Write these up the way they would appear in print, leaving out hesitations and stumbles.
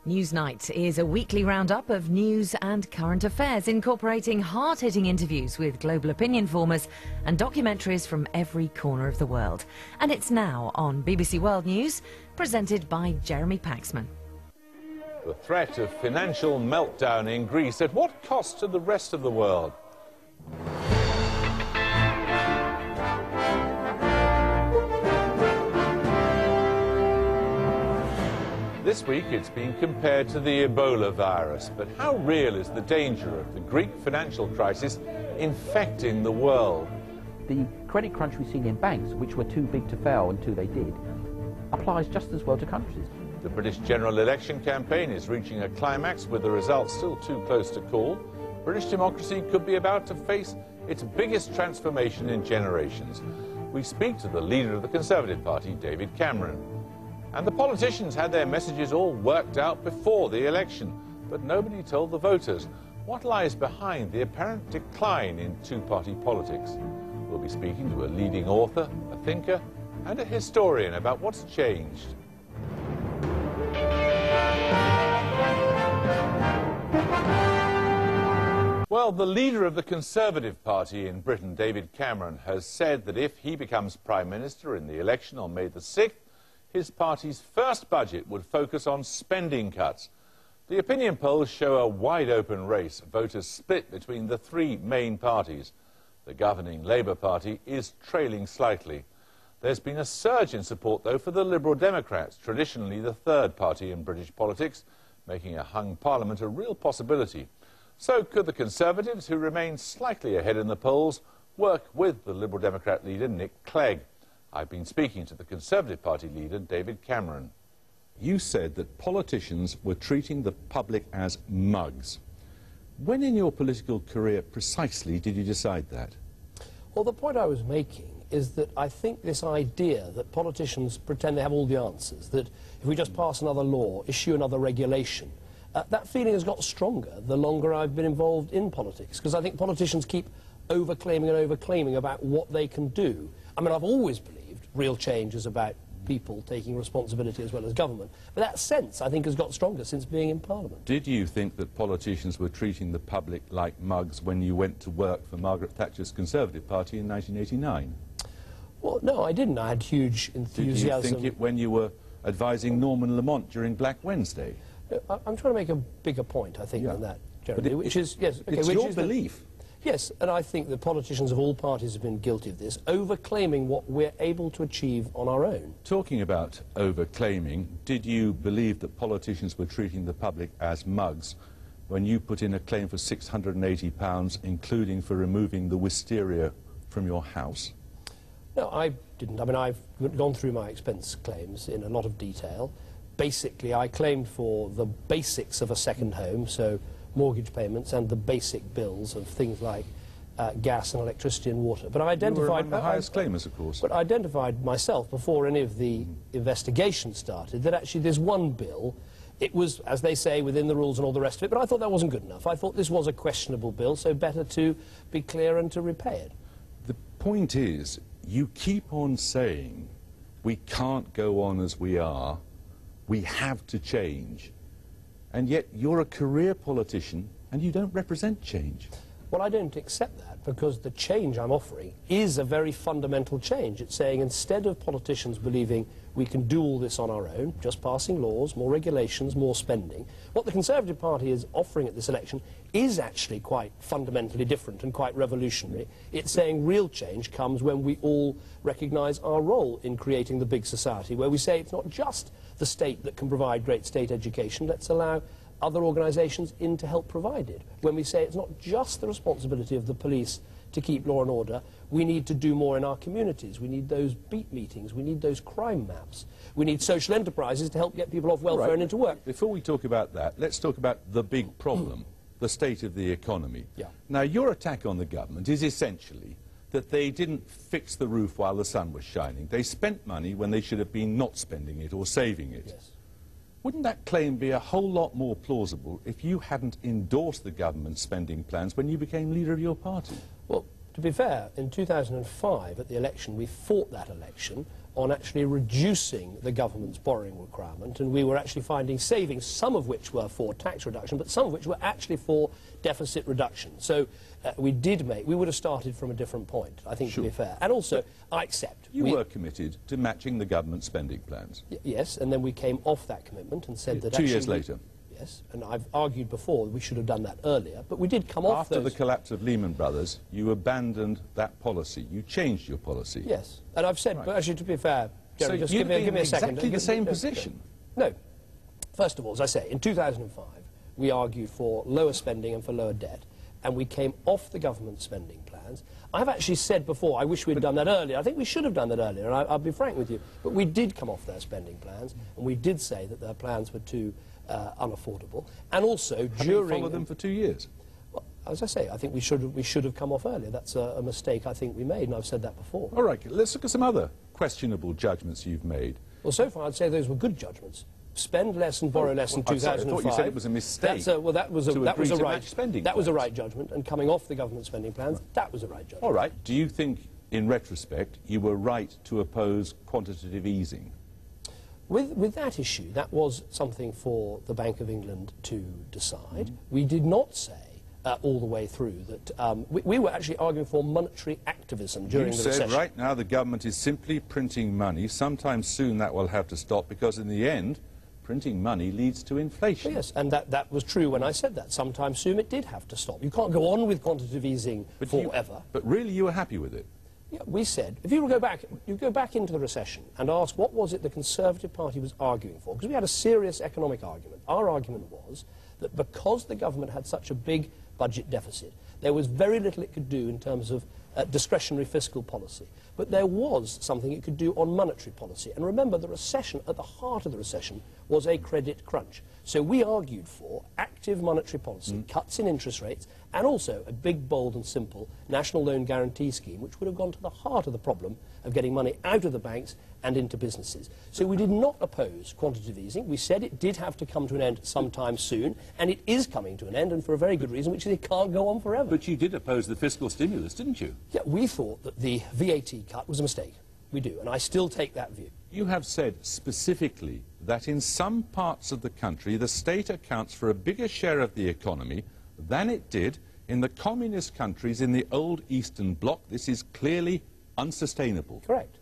NewsNight is a weekly roundup of news and current affairs, incorporating hard-hitting interviews with global opinion formers and documentaries from every corner of the world. And it's now on BBC World News, presented by Jeremy Paxman. The threat of financial meltdown in Greece, at what cost to the rest of the world? This week it's been compared to the Ebola virus, but how real is the danger of the Greek financial crisis infecting the world? The credit crunch we've seen in banks, which were too big to fail until they did, applies just as well to countries. The British general election campaign is reaching a climax with the results still too close to call. British democracy could be about to face its biggest transformation in generations. We speak to the leader of the Conservative Party, David Cameron. And the politicians had their messages all worked out before the election, but nobody told the voters what lies behind the apparent decline in two-party politics. We'll be speaking to a leading author, a thinker, and a historian about what's changed. Well, the leader of the Conservative Party in Britain, David Cameron, has said that if he becomes Prime Minister in the election on May the 6th, his party's first budget would focus on spending cuts. The opinion polls show a wide-open race, voters split between the three main parties. The governing Labour Party is trailing slightly. There's been a surge in support, though, for the Liberal Democrats, traditionally the third party in British politics, making a hung parliament a real possibility. So could the Conservatives, who remain slightly ahead in the polls, work with the Liberal Democrat leader Nick Clegg? I've been speaking to the Conservative Party leader, David Cameron. You said that politicians were treating the public as mugs. When in your political career precisely did you decide that? Well, the point I was making is that I think this idea that politicians pretend they have all the answers, that if we just pass another law, issue another regulation, that feeling has got stronger the longer I've been involved in politics, because I think politicians keep overclaiming and overclaiming about what they can do. I mean, I've always believed real change is about people taking responsibility as well as government. But that sense, I think, has got stronger since being in Parliament. Did you think that politicians were treating the public like mugs when you went to work for Margaret Thatcher's Conservative Party in 1989? Well, no, I didn't. I had huge enthusiasm. Did you think it when you were advising Norman Lamont during Black Wednesday? I'm trying to make a bigger point, I think, than that, Jeremy, which is, yes, okay, it's your belief. Yes, and I think that politicians of all parties have been guilty of this, overclaiming what we're able to achieve on our own. Talking about overclaiming, did you believe that politicians were treating the public as mugs when you put in a claim for £680, including for removing the wisteria from your house? No, I didn't. I mean, I've gone through my expense claims in a lot of detail. Basically, I claimed for the basics of a second home, so mortgage payments and the basic bills of things like gas and electricity and water. But I identified... You were among the highest claimers, of course. But I identified myself, before any of the investigation started, that actually there's one bill. It was, as they say, within the rules and all the rest of it, but I thought that wasn't good enough. I thought this was a questionable bill, so better to be clear and to repay it. The point is, you keep on saying, we can't go on as we are, we have to change. And yet you're a career politician and you don't represent change. Well, I don't accept that, because the change I'm offering is a very fundamental change. It's saying instead of politicians believing we can do all this on our own, just passing laws, more regulations, more spending, what the Conservative Party is offering at this election is actually quite fundamentally different and quite revolutionary. It's saying real change comes when we all recognise our role in creating the big society, where we say it's not just the state that can provide great state education, let's allow other organisations in to help provide it. When we say it's not just the responsibility of the police to keep law and order, we need to do more in our communities. We need those beat meetings, we need those crime maps, we need social enterprises to help get people off welfare and into work. Before we talk about that, let's talk about the big problem, the state of the economy. Yeah. Now, your attack on the government is essentially that they didn't fix the roof while the sun was shining. They spent money when they should have been not spending it or saving it. Yes. Wouldn't that claim be a whole lot more plausible if you hadn't endorsed the government's spending plans when you became leader of your party? Well, to be fair, in 2005, at the election, we fought that election on actually reducing the government's borrowing requirement, and we were actually finding savings, some of which were for tax reduction, but some of which were actually for deficit reduction. So we would have started from a different point, I think, to be fair. And also, I accept. You were committed to matching the government spending plans. Yes, and then we came off that commitment and said that 2 years later. Yes, and I've argued before we should have done that earlier, but we did come off After the collapse of Lehman Brothers, you abandoned that policy. You changed your policy. Yes, and I've said, but actually, to be fair, Jerry, so just give me a second. Exactly the same position. No. First of all, as I say, in 2005, we argued for lower spending and for lower debt, and we came off the government spending plans. I've actually said before, I wish we'd done that earlier. I think we should have done that earlier, and I'll be frank with you. But we did come off their spending plans, and we did say that their plans were too unaffordable. And also, during... followed them for 2 years. Well, as I say, I think we should have come off earlier. That's a mistake I think we made, and I've said that before. All right, let's look at some other questionable judgments you've made. Well, so far I'd say those were good judgments. Spend less and borrow less in 2005. I thought you said it was a mistake. That was a right judgment, and coming off the government spending plans, that was a right judgment. All right. Do you think, in retrospect, you were right to oppose quantitative easing? With that issue, that was something for the Bank of England to decide. We did not say all the way through that we were actually arguing for monetary activism during the recession. You said right now the government is simply printing money. Sometime soon that will have to stop because in the end, printing money leads to inflation. Yes, and that was true when I said that. Sometime soon it did have to stop. You can't go on with quantitative easing forever. But really you were happy with it? Yeah, we said, if you go back into the recession and ask what was it the Conservative Party was arguing for, because we had a serious economic argument. Our argument was that because the government had such a big budget deficit, there was very little it could do in terms of discretionary fiscal policy. But there was something it could do on monetary policy. And remember, the recession, at the heart of the recession, was a credit crunch. So we argued for active monetary policy, cuts in interest rates, and also a big, bold and simple national loan guarantee scheme, which would have gone to the heart of the problem of getting money out of the banks and into businesses. So we did not oppose quantitative easing. We said it did have to come to an end sometime soon, and it is coming to an end, and for a very good reason, which is it can't go on forever. But you did oppose the fiscal stimulus, didn't you? Yeah, we thought that the VAT cut was a mistake. We do, and I still take that view. You have said specifically that in some parts of the country the state accounts for a bigger share of the economy than it did in the communist countries in the old Eastern Bloc. This is clearly unsustainable. Correct.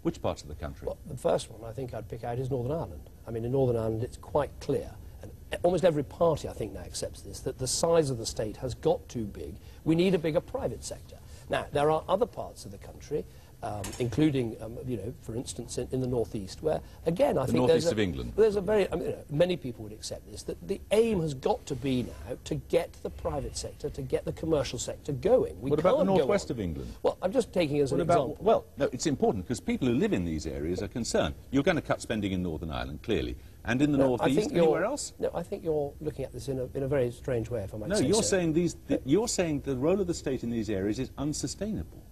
Which parts of the country? Well, the first one I think I'd pick out is Northern Ireland. I mean, in Northern Ireland it's quite clear, and almost every party I think now accepts this, that the size of the state has got too big. We need a bigger private sector. Now, there are other parts of the country, including, you know, for instance, in the northeast, where, again, I think northeast of England. There's a very, I mean, many people would accept this, that the aim has got to be now to get the private sector, to get the commercial sector going. What about the northwest of England? Well, I'm just taking as an example. Well, no, it's important because people who live in these areas are concerned. You're going to cut spending in Northern Ireland, clearly. And in the northeast, anywhere else? No, I think you're looking at this in a very strange way, if I might say so. No, you're saying the role of the state in these areas is unsustainable.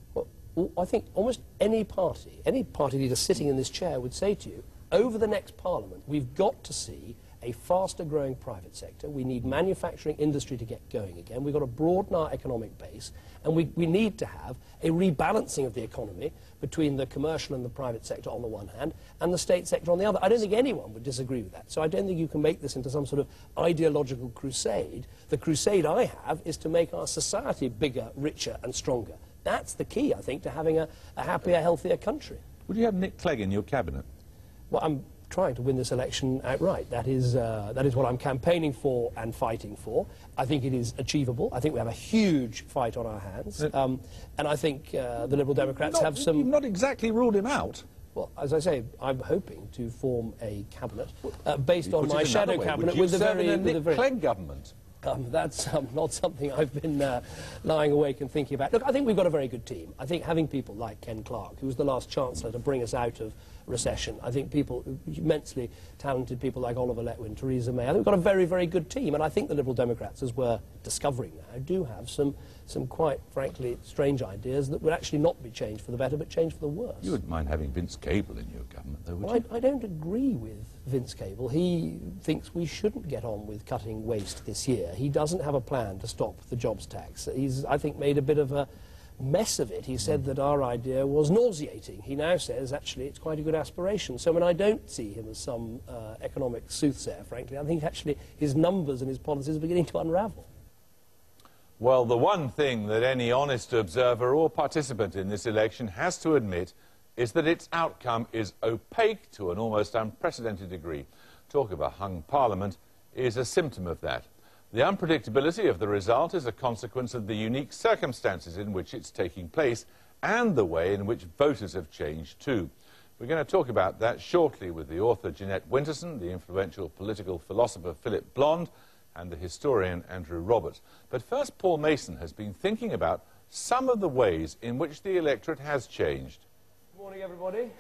Well, I think almost any party leader sitting in this chair would say to you, over the next Parliament, we've got to see a faster growing private sector. We need manufacturing industry to get going again. We've got to broaden our economic base, and we need to have a rebalancing of the economy between the commercial and the private sector on the one hand, and the state sector on the other. I don't think anyone would disagree with that. So I don't think you can make this into some sort of ideological crusade. The crusade I have is to make our society bigger, richer and stronger. That's the key, I think, to having a happier, healthier country. Would you have Nick Clegg in your cabinet? Well, I'm trying to win this election outright. That is what I'm campaigning for and fighting for. I think it is achievable. I think we have a huge fight on our hands. And I think the Liberal Democrats have some... You've not exactly ruled him out. Well, as I say, I'm hoping to form a cabinet based on my shadow cabinet with a very... Nick Clegg government? That's not something I've been lying awake and thinking about. Look, I think we've got a very good team. I think having people like Ken Clarke, who was the last Chancellor to bring us out of recession, I think immensely talented people like Oliver Letwin, Theresa May, I think we've got a very, very good team. And I think the Liberal Democrats, as we're discovering now, do have some quite, frankly, strange ideas that would actually not be changed for the better, but changed for the worse. You wouldn't mind having Vince Cable in your government, though, would you? I don't agree with Vince Cable. He thinks we shouldn't get on with cutting waste this year. He doesn't have a plan to stop the jobs tax. He's, I think, made a bit of a mess of it, he said that our idea was nauseating. He now says, actually, it's quite a good aspiration. So, I mean, I don't see him as some economic soothsayer, frankly. I think, actually, his numbers and his policies are beginning to unravel. Well, the one thing that any honest observer or participant in this election has to admit is that its outcome is opaque to an almost unprecedented degree. Talk of a hung parliament is a symptom of that. The unpredictability of the result is a consequence of the unique circumstances in which it's taking place and the way in which voters have changed too. We're going to talk about that shortly with the author Jeanette Winterson, the influential political philosopher Philip Blond, and the historian Andrew Roberts. But first, Paul Mason has been thinking about some of the ways in which the electorate has changed. Good morning, everybody.